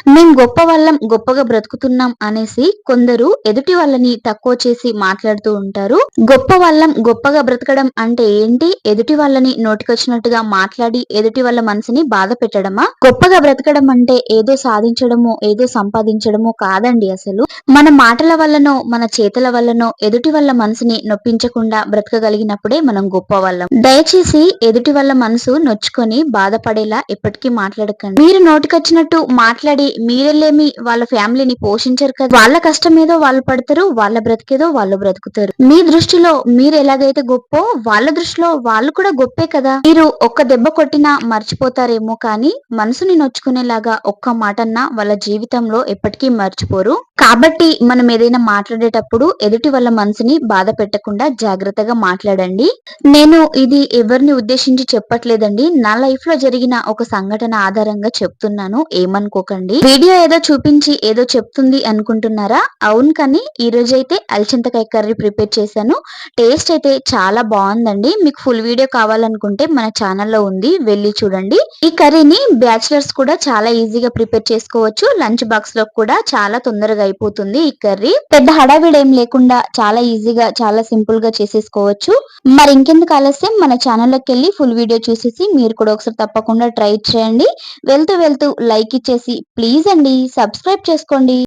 మేం గొప్ప వాళ్ళం, గొప్పగా బ్రతుకుతున్నాం అనేసి కొందరు ఎదుటి వాళ్ళని తక్కువ చేసి మాట్లాడుతూ ఉంటారు. గొప్ప వాళ్ళం, గొప్పగా బ్రతకడం అంటే ఏంటి? ఎదుటి వాళ్ళని నోటికొచ్చినట్టుగా మాట్లాడి ఎదుటి వాళ్ళ మనసుని బాధ పెట్టడమా? గొప్పగా బ్రతకడం అంటే ఏదో సాధించడమో, ఏదో సంపాదించడమో కాదండి అసలు. మన మాటల వల్లనో, మన చేతల వల్లనో ఎదుటి వాళ్ళ మనసుని నొప్పించకుండా బ్రతకగలిగినప్పుడే మనం గొప్ప వాళ్ళం. దయచేసి ఎదుటి వాళ్ళ మనసు నొచ్చుకొని బాధపడేలా ఎప్పటికీ మాట్లాడకండి. మీరు నోటికొచ్చినట్టు మాట్లాడి మీరెళ్ళేమి వాళ్ళ ఫ్యామిలీని పోషించరు కదా. వాళ్ళ కష్టం ఏదో వాళ్ళు పడతారు, వాళ్ళ బ్రతికేదో వాళ్ళు బ్రతుకుతారు. మీ దృష్టిలో మీరు ఎలాగైతే గొప్పో వాళ్ళ దృష్టిలో వాళ్ళు కూడా గొప్పే కదా. మీరు ఒక్క దెబ్బ కొట్టినా మర్చిపోతారేమో కానీ మనసుని నొచ్చుకునేలాగా ఒక్క మాటన్నా వాళ్ళ జీవితంలో ఎప్పటికీ మర్చిపోరు. కాబట్టి మనం ఏదైనా మాట్లాడేటప్పుడు ఎదుటి వాళ్ళ మనసుని బాధ పెట్టకుండా జాగ్రత్తగా మాట్లాడండి. నేను ఇది ఎవరిని ఉద్దేశించి చెప్పట్లేదండి. నా లైఫ్ లో జరిగిన ఒక సంఘటన ఆధారంగా చెప్తున్నాను, ఏమనుకోకండి. వీడియో ఏదో చూపించి ఏదో చెప్తుంది అనుకుంటున్నారా? అవును, కానీ ఈ రోజైతే అలచింతకాయ కర్రీ ప్రిపేర్ చేశాను. టేస్ట్ అయితే చాలా బాగుందండి. మీకు ఫుల్ వీడియో కావాలనుకుంటే మన ఛానల్లో ఉంది, వెళ్ళి చూడండి. ఈ కర్రీని బ్యాచిలర్స్ కూడా చాలా ఈజీగా ప్రిపేర్ చేసుకోవచ్చు. లంచ్ బాక్స్ లో కూడా చాలా తొందరగా అయిపోతుంది. ఈ కర్రీ పెద్ద హడావిడేం లేకుండా చాలా ఈజీగా, చాలా సింపుల్ గా చేసేసుకోవచ్చు. మరి ఇంకెందుకు ఆలస్యం, మన ఛానల్లోకి వెళ్ళి ఫుల్ వీడియో చూసేసి మీరు కూడా ఒకసారి తప్పకుండా ట్రై చేయండి. వెళ్తూ వెళ్తూ లైక్ ఇచ్చేసి ప్లీజ్ అండి సబ్స్క్రైబ్ చేసుకోండి.